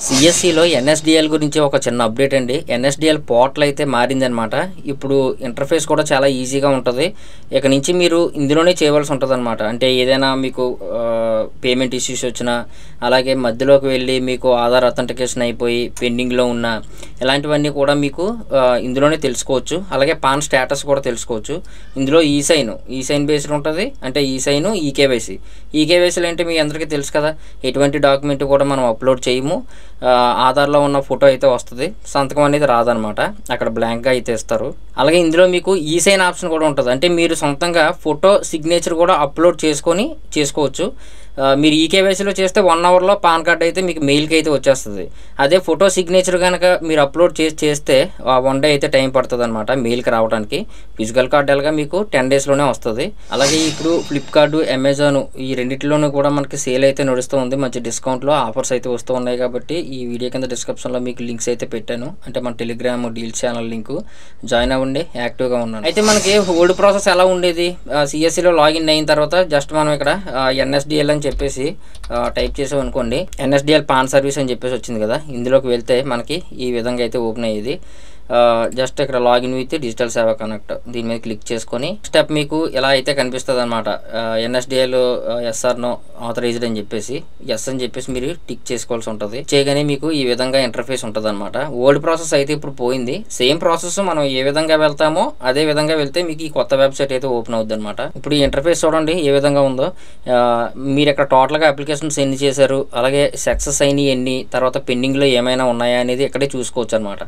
సిఎస్సిలో NSDL గురించి ఒక చిన్న అప్డేట్ అండి. ఎన్ఎస్డిఎల్ పోర్టల్ అయితే మారిందనమాట. ఇప్పుడు ఇంటర్ఫేస్ కూడా చాలా ఈజీగా ఉంటుంది. ఇక నుంచి మీరు ఇందులోనే చేయవలసి ఉంటుందన్నమాట. అంటే ఏదైనా మీకు పేమెంట్ ఇష్యూస్ వచ్చినా, అలాగే మధ్యలోకి వెళ్ళి మీకు ఆధార్ అథెంటికేషన్ అయిపోయి పెండింగ్లో ఉన్న ఇలాంటివన్నీ కూడా మీకు ఇందులోనే తెలుసుకోవచ్చు. అలాగే పాన్ స్టేటస్ కూడా తెలుసుకోవచ్చు. ఇందులో ఈసైన్ బేస్డ్ ఉంటుంది. అంటే ఈకేవైసీలు అంటే మీ అందరికీ తెలుసు కదా, ఎటువంటి డాక్యుమెంట్ కూడా మనం అప్లోడ్ చేయము. ఆధార్లో ఉన్న ఫోటో అయితే వస్తుంది, సంతకం అనేది రాదనమాట. అక్కడ బ్లాంక్గా అయితే ఇస్తారు. అలాగే ఇందులో మీకు ఈసైన్ ఆప్షన్ కూడా ఉంటుంది. అంటే మీరు సొంతంగా ఫోటో సిగ్నేచర్ కూడా అప్లోడ్ చేసుకోవచ్చు. మీరు ఈకేవైసీలో చేస్తే 1 అవర్లో పాన్ కార్డ్ అయితే మీకు మెయిల్కి అయితే వచ్చేస్తుంది. అదే ఫోటో సిగ్నేచర్ కనుక మీరు అప్లోడ్ చేస్తే 1 డే అయితే టైం పడుతుంది అనమాట మెయిల్కి రావడానికి. ఫిజికల్ కార్డ్ ఎలాగా మీకు 10 డేస్లోనే వస్తుంది. అలాగే ఇప్పుడు ఫ్లిప్కార్ట్, అమెజాన్ ఈ రెండింటిలోనూ కూడా మనకి సేల్ అయితే నడుస్తూ ఉంది. మంచి డిస్కౌంట్లో ఆఫర్స్ అయితే వస్తూ ఉన్నాయి. కాబట్టి ఈ వీడియో కింద డిస్క్రిప్షన్లో మీకు లింక్స్ అయితే పెట్టాను. అంటే మన Telegram deals channel link join అవ్వండి, యాక్టివ్గా ఉన్నాను. అయితే మనకి ఓల్డ్ ప్రాసెస్ ఎలా ఉండేది, సిఎస్సిలో లాగిన్ అయిన తర్వాత జస్ట్ మనం ఇక్కడ ఎన్ఎస్డిఎల్ అని చెప్పేసి టైప్ చేసాం అనుకోండి. ఎన్ఎస్డిఎల్ పాన్ సర్వీస్ అని చెప్పేసి వచ్చింది కదా, ఇందులోకి వెళ్తే మనకి ఈ విధంగా అయితే ఓపెన్ అయ్యేది. జస్ట్ ఇక్కడ లాగిన్ విత్ డిజిటల్ సేవా కనెక్ట్ దీని మీద క్లిక్ చేసుకొని స్టెప్ మీకు ఎలా అయితే కనిపిస్తుంది అనమాట. ఎన్ఎస్డిఎల్ ఎస్ఆర్ నో ఆథరైజ్డ్ అని చెప్పేసి ఎస్ అని చెప్పేసి మీరు టిక్ చేసుకోవాల్సి ఉంటుంది. చేయగానే మీకు ఈ విధంగా ఇంటర్ఫేస్ ఉంటుంది అనమాట. ఓల్డ్ ప్రాసెస్ అయితే ఇప్పుడు పోయింది. సేమ్ ప్రాసెస్ మనం ఏ విధంగా వెళ్తామో అదే విధంగా వెళ్తే మీకు ఈ కొత్త వెబ్సైట్ అయితే ఓపెన్ అవుద్ది అనమాట. ఇప్పుడు ఈ ఇంటర్ఫేస్ చూడండి ఏ విధంగా ఉందో. మీరు ఇక్కడ టోటల్గా అప్లికేషన్స్ ఎన్ని చేశారు, అలాగే సక్సెస్ అయినవి ఎన్ని, తర్వాత పెండింగ్లో ఏమైనా ఉన్నాయా అనేది ఇక్కడే చూసుకోవచ్చు అనమాట.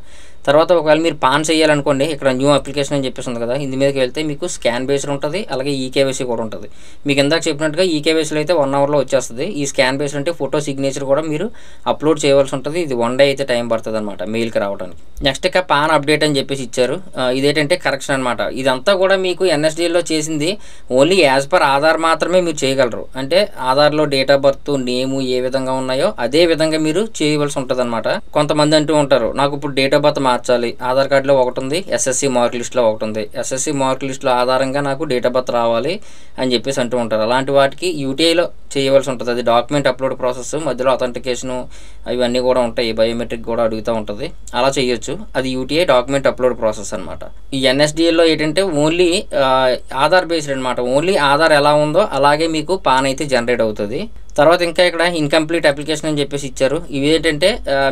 తర్వాత ఒకవేళ మీరు పాన్ చేయాలనుకోండి, ఇక్కడ న్యూ అప్లికేషన్ అని చెప్పేసి ఉంది కదా, ఇందు మీదకి వెళ్తే మీకు స్కాన్ బేస్డ్ ఉంటుంది. అలాగే ఈకేవైసీ కూడా ఉంటుంది. మీకు ఇందాక చెప్పినట్టుగా ఈకేవైసీలో అయితే 1 అవర్లో వచ్చేస్తుంది. ఈ స్కాన్ బేస్డ్ అంటే ఫోటో సిగ్నేచర్ కూడా మీరు అప్లోడ్ చేయవలసి ఉంటుంది. ఇది 1 డే అయితే టైం పడుతుంది అనమాట మెయిల్కి రావడానికి. నెక్స్ట్ ఇక పాన్ అప్డేట్ అని చెప్పేసి ఇచ్చారు. ఇదేంటంటే కరెక్షన్ అనమాట. ఇదంతా కూడా మీకు ఎన్ఎస్డిఎల్లో చేసింది ఓన్లీ యాజ్ పర్ ఆధార్ మాత్రమే మీరు చేయగలరు. అంటే ఆధార్లో డేట్ ఆఫ్ బర్త్, నేము ఏ విధంగా ఉన్నాయో అదే విధంగా మీరు చేయవలసి ఉంటుంది అనమాట. కొంతమంది అంటూ ఉంటారు, నాకు ఇప్పుడు డేట్ ఆఫ్ బర్త్ మార్చాలి, ఆధార్ కార్డులో ఒకటి ఉంది, ఎస్ఎస్సి మార్క్ లిస్ట్లో ఒకటి ఉంది, ఎస్ఎస్సి మార్క్ లిస్ట్లో ఆధారంగా నాకు డేట్ ఆఫ్ బర్త్ రావాలి అని చెప్పేసి అంటూ ఉంటారు. అలాంటి వాటికి యూటీఐలో చేయవలసి ఉంటుంది. అది డాక్యుమెంట్ అప్లోడ్ ప్రాసెస్, మధ్యలో అథెంటికేషను ఇవన్నీ కూడా ఉంటాయి, బయోమెట్రిక్ కూడా అడుగుతూ ఉంటుంది. అలా చేయొచ్చు. అది యూటీఐ డాక్యుమెంట్ అప్లోడ్ ప్రాసెస్ అనమాట. ఈ ఎన్ఎస్డిఎల్లో ఏంటంటే ఓన్లీ ఆధార్ బేస్డ్ అనమాట. ఓన్లీ ఆధార్ ఎలా ఉందో అలాగే మీకు పాన్ అయితే జనరేట్ అవుతుంది. తర్వాత ఇంకా ఇక్కడ ఇన్కంప్లీట్ అప్లికేషన్ అని చెప్పేసి ఇచ్చారు. ఇవి ఏంటంటే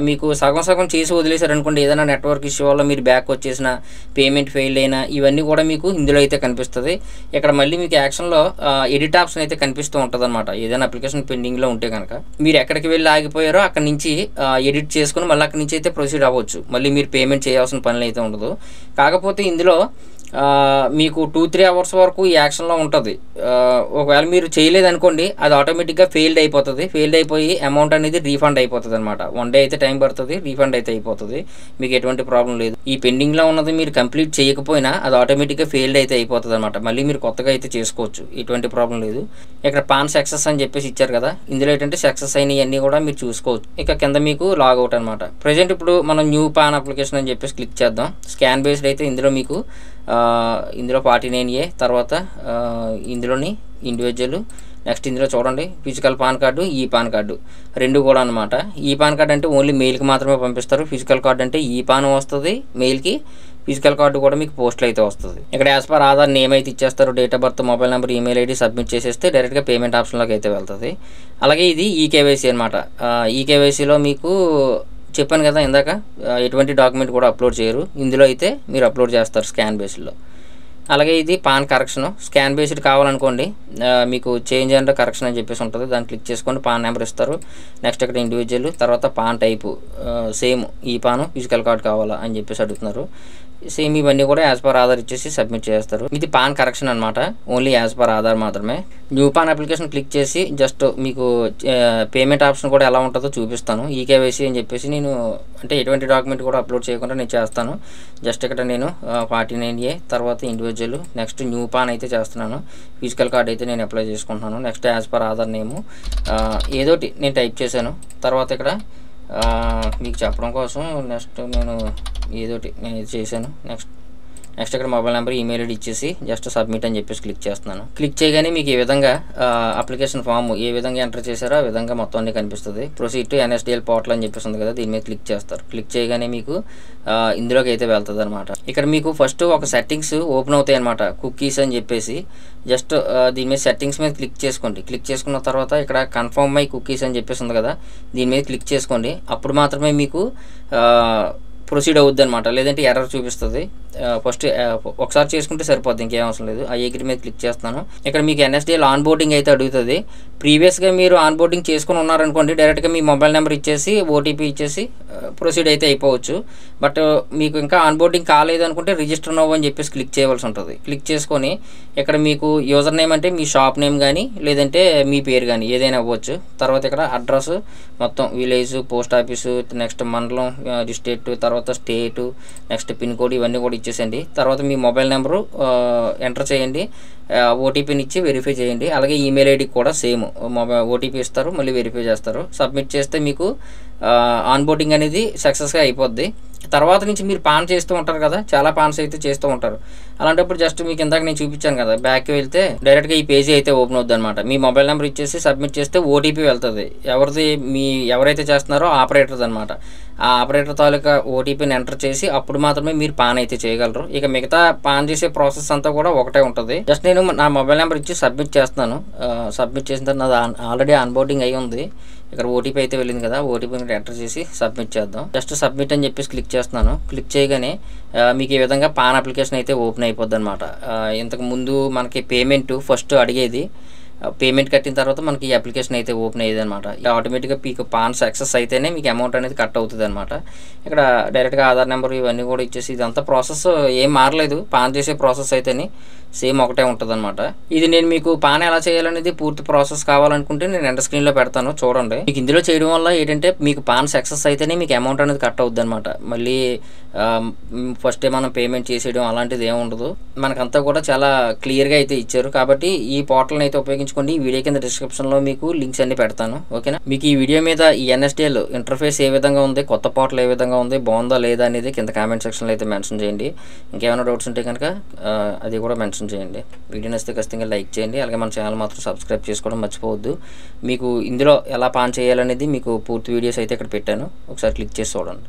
మీకు సగం చేసి వదిలేశారు అనుకోండి, ఏదైనా నెట్వర్క్ ఇష్యూ వల్ల మీరు బ్యాక్ వచ్చేసిన, పేమెంట్ ఫెయిల్ అయినా ఇవన్నీ కూడా మీకు ఇందులో అయితే కనిపిస్తుంది. ఇక్కడ మళ్ళీ మీకు యాక్షన్లో ఎడిట్ ఆప్షన్ అయితే కనిపిస్తూ ఉంటుంది అనమాట. ఏదైనా అప్లికేషన్ పెండింగ్లో ఉంటే కనుక మీరు ఎక్కడికి వెళ్ళి ఆగిపోయారో అక్కడ నుంచి ఎడిట్ చేసుకుని మళ్ళీ అక్కడి నుంచి అయితే ప్రొసీడ్ అవ్వచ్చు. మళ్ళీ మీరు పేమెంట్ చేయాల్సిన పనులు అయితే ఉండదు. కాకపోతే ఇందులో మీకు 2-3 అవర్స్ వరకు ఈ యాక్షన్లో ఉంటుంది. ఒకవేళ మీరు చేయలేదనుకోండి, అది ఆటోమేటిక్గా ఫెయిల్డ్ అయిపోతుంది. ఫెయిల్డ్ అయిపోయి అమౌంట్ అనేది రీఫండ్ అయిపోతుంది అనమాట. 1 డే అయితే టైం పడుతుంది, రీఫండ్ అయితే అయిపోతుంది. మీకు ఎటువంటి ప్రాబ్లం లేదు. ఈ పెండింగ్లో ఉన్నది మీరు కంప్లీట్ చేయకపోయినా అది ఆటోమేటిక్గా ఫెయిల్డ్ అయితే అయిపోతుంది అనమాట. మళ్ళీ మీరు కొత్తగా అయితే చేసుకోవచ్చు, ఎటువంటి ప్రాబ్లం లేదు. ఇక్కడ పాన్ సక్సెస్ అని చెప్పేసి ఇచ్చారు కదా, ఇందులో ఏంటంటే సక్సెస్ అయినవన్నీ కూడా మీరు చూసుకోవచ్చు. ఇక కింద మీకు లాగౌట్ అనమాట. ప్రజెంట్ ఇప్పుడు మనం న్యూ పాన్ అప్లికేషన్ అని చెప్పేసి క్లిక్ చేద్దాం. స్కాన్ బేస్డ్ అయితే ఇందులో మీకు ఇందులో 49A, తర్వాత ఇందులోని ఇండివిజువల్, నెక్స్ట్ ఇందులో చూడండి ఫిజికల్ పాన్ కార్డు, ఈ పాన్ కార్డు రెండు కూడా అనమాట. ఈ పాన్ కార్డు అంటే ఓన్లీ మెయిల్కి మాత్రమే పంపిస్తారు. ఫిజికల్ కార్డు అంటే ఈ పాన్ వస్తుంది మెయిల్కి, ఫిజికల్ కార్డు కూడా మీకు పోస్ట్లో అయితే వస్తుంది. ఇక్కడ యాజ్ పర్ ఆధార్ నేమ్ అయితే ఇచ్చేస్తారు, date of birth, mobile number, email ID submit చేసేస్తే డైరెక్ట్గా పేమెంట్ ఆప్షన్లోకి అయితే వెళ్తుంది. అలాగే ఇది ఈకేవైసీ అనమాట. ఈకేవైసీలో మీకు చెప్పాను కదా ఇందాక, ఎటువంటి డాక్యుమెంట్ కూడా అప్లోడ్ చేయరు. ఇందులో అయితే మీరు అప్లోడ్ చేస్తారు స్కాన్ బేస్డ్లో. అలాగే ఇది పాన్ కరెక్షన్. స్కాన్ బేస్డ్ కావాలనుకోండి, మీకు చేంజ్ అండ్ కరెక్షన్ అని చెప్పేసి ఉంటుంది. దాన్ని క్లిక్ చేసుకొని పాన్ నెంబర్ ఇస్తారు. నెక్స్ట్ ఇక్కడ ఇండివిజువల్, తర్వాత పాన్ టైపు సేమ్ ఈ పాను ఫిజికల్ కార్డ్ కావాలా అని చెప్పేసి అడుగుతున్నారు. సేమ్ ఇవన్నీ కూడా యాజ్ పర్ ఆధార్ ఇచ్చేసి సబ్మిట్ చేస్తారు. ఇది పాన్ కరెక్షన్ అనమాట, ఓన్లీ యాజ్ పర్ ఆధార్ మాత్రమే. న్యూ పాన్ అప్లికేషన్ క్లిక్ చేసి జస్ట్ మీకు పేమెంట్ ఆప్షన్ కూడా ఎలా ఉంటుందో చూపిస్తాను. ఈకేవైసీ అని చెప్పేసి నేను అంటే ఎటువంటి డాక్యుమెంట్ కూడా అప్లోడ్ చేయకుండా నేను చేస్తాను. జస్ట్ ఇక్కడ నేను 49A, తర్వాత ఇండివిజువల్, నెక్స్ట్ న్యూ పాన్ అయితే చేస్తున్నాను. ఫిజికల్ కార్డ్ అయితే నేను అప్లై చేసుకుంటున్నాను. నెక్స్ట్ యాజ్ పర్ ఆధార్ నేము ఏదోటి నేను టైప్ చేశాను. తర్వాత ఇక్కడ మీకు చెప్పడం కోసం నెక్స్ట్ నేను ఏదోటి నేను ఇది చేశాను. నెక్స్ట్ నెక్స్ట్ ఇక్కడ మొబైల్ నెంబర్, ఈమెయిల్ ఐడి ఇచ్చేసి జస్ట్ సబ్మిట్ అని చెప్పేసి క్లిక్ చేస్తున్నాను. క్లిక్ చేయగానే మీకు ఈ విధంగా అప్లికేషన్ ఫామ్ ఏ విధంగా ఎంటర్ చేశారో ఆ విధంగా మొత్తం అన్ని కనిపిస్తుంది. ప్రొసీడ్ టు NSDL పోర్టల్ అని చెప్పేసి ఉంది కదా, దీని మీద క్లిక్ చేస్తారు. క్లిక్ చేయగానే మీకు ఇందులోకి అయితే వెళ్తుంది అనమాట. ఇక్కడ మీకు ఫస్ట్ ఒక సెట్టింగ్స్ ఓపెన్ అవుతాయి అనమాట, కుకీస్ అని చెప్పేసి. జస్ట్ దీని మీద సెట్టింగ్స్ మీద క్లిక్ చేసుకోండి. క్లిక్ చేసుకున్న తర్వాత ఇక్కడ కన్ఫర్మ్ మై కుకీస్ అని చెప్పేసి ఉంది కదా, దీని మీద క్లిక్ చేసుకోండి. అప్పుడు మాత్రమే మీకు ప్రొసీడ్ అవుద్ది అనమాట, లేదంటే ఎర్రర్ చూపిస్తుంది. ఫస్ట్ ఒకసారి చేసుకుంటే సరిపోద్ది, ఇంకేం అవసరం లేదు. ఆ ఎగ్రీ మీద క్లిక్ చేస్తున్నాను. ఇక్కడ మీకు NSDL ఆన్ బోర్డింగ్ అయితే అడుగుతుంది. ప్రీవియస్గా మీరు ఆన్ బోర్డింగ్ చేసుకుని ఉన్నారనుకోండి, డైరెక్ట్గా మీ మొబైల్ నెంబర్ ఇచ్చేసి OTP ఇచ్చేసి ప్రొసీడ్ అయితే అయిపోవచ్చు. బట్ మీకు ఇంకా ఆన్ బోర్డింగ్ కాలేదు అనుకుంటే రిజిస్టర్ నౌ అని చెప్పేసి క్లిక్ చేయవలసి ఉంటుంది. క్లిక్ చేసుకొని ఇక్కడ మీకు యూజర్ నేమ్ అంటే మీ షాప్ నేమ్ కానీ లేదంటే మీ పేరు కానీ ఏదైనా అవ్వచ్చు. తర్వాత ఇక్కడ అడ్రస్ మొత్తం విలేజ్, పోస్ట్ ఆఫీసు, నెక్స్ట్ మండలం, డిస్ట్రిక్ట్, తర్వాత స్టేటు, నెక్స్ట్ పిన్ కోడ్ ఇవన్నీ కూడా ఇచ్చేసండి. తర్వాత మీ మొబైల్ నెంబరు ఎంటర్ చేయండి, OTPని ఇచ్చి వెరిఫై చేయండి. అలాగే ఈమెయిల్ ఐడికి కూడా సేమ్ OTP ఇస్తారు, మళ్ళీ వెరిఫై చేస్తారు. సబ్మిట్ చేస్తే మీకు ఆన్ బోర్డింగ్ అనేది సక్సెస్గా అయిపోద్ది. తర్వాత నుంచి మీరు పాన్ చేస్తూ ఉంటారు కదా, చాలా పాన్స్ అయితే చేస్తూ ఉంటారు. అలాంటప్పుడు జస్ట్ మీకు ఇందాక నేను చూపించాను కదా, బ్యాక్కి వెళ్తే డైరెక్ట్గా ఈ పేజీ అయితే ఓపెన్ అవుద్ది అనమాట. మీ మొబైల్ నెంబర్ ఇచ్చేసి సబ్మిట్ చేస్తే OTP వెళ్తుంది. ఎవరైతే చేస్తున్నారో ఆపరేటర్ది అనమాట. ఆ ఆపరేటర్ తాలూకా OTPని ఎంటర్ చేసి అప్పుడు మాత్రమే మీరు పాన్ అయితే చేయగలరు. ఇక మిగతా పాన్ చేసే ప్రాసెస్ అంతా కూడా ఒకటే ఉంటుంది. జస్ట్ నేను నా మొబైల్ నెంబర్ ఇచ్చి సబ్మిట్ చేస్తున్నాను. సబ్మిట్ చేసిన తర్వాత నాది ఆల్రెడీ ఆన్బోర్డింగ్ అయి ఉంది. ఇక్కడ OTP అయితే వెళ్ళింది కదా, OTPని ఎంటర్ చేసి సబ్మిట్ చేద్దాం. జస్ట్ సబ్మిట్ అని చెప్పేసి క్లిక్ చేస్తున్నాను. క్లిక్ చేయగానే మీకు ఈ విధంగా పాన్ అప్లికేషన్ అయితే ఓపెన్ అయిపోద్ది అనమాట. ఇంతకు ముందు మనకి పేమెంట్ ఫస్ట్ అడిగేది, పేమెంట్ కట్టిన తర్వాత మనకి ఈ అప్లికేషన్ అయితే ఓపెన్ అయ్యేది అనమాట. ఆటోమేటిక్గా మీకు పాన్ సక్సెస్ అయితేనే మీకు అమౌంట్ అనేది కట్ అవుతుంది అనమాట. ఇక్కడ డైరెక్ట్గా ఆధార్ నెంబర్ ఇవన్నీ కూడా ఇచ్చేసి ఇదంతా ప్రాసెస్ ఏం మారలేదు, పాన్ చేసే ప్రాసెస్ అయితేనే సేమ్ ఒకటే ఉంటుంది అనమాట. ఇది నేను మీకు పాన్ ఎలా చేయాలనేది పూర్తి ప్రాసెస్ కావాలనుకుంటే నేను ఎండ్ స్క్రీన్లో పెడతాను, చూడండి. మీకు ఇందులో చేయడం వల్ల ఏంటంటే మీకు పాన్ సక్సెస్ అయితేనే మీకు అమౌంట్ అనేది కట్ అవుద్ది అనమాట. మళ్ళీ ఫస్ట్ మనం పేమెంట్ చేసేయడం అలాంటిది ఏమి ఉండదు. మనకంతా కూడా చాలా క్లియర్గా అయితే ఇచ్చారు. కాబట్టి ఈ పోర్టల్ని అయితే ఉపయోగించుకోండి. ఈ వీడియో కింద డిస్క్రిప్షన్లో మీకు లింక్స్ అన్ని పెడతాను, ఓకేనా. మీకు ఈ వీడియో మీద ఈ NSDL ఇంటర్ఫేస్ ఏ విధంగా ఉంది, కొత్త పోర్టల్ ఏ విధంగా ఉంది, బాగుందా లేదా అనేది కింద కామెంట్ సెక్షన్లో అయితే మెన్షన్ చేయండి. ఇంకేమైనా డౌట్స్ ఉంటే కనుక అది కూడా మెన్షన్ చేయండి. వీడియో నచ్చితే ఖచ్చితంగా లైక్ చేయండి. అలాగే మన ఛానల్ మాత్రం సబ్స్క్రైబ్ చేసుకోవడం మర్చిపోవద్దు. మీకు ఇందులో ఎలా పాన్ చేయాలనేది మీకు పూర్తి వీడియోస్ అయితే ఇక్కడ పెట్టాను, ఒకసారి క్లిక్ చేసి చూడండి.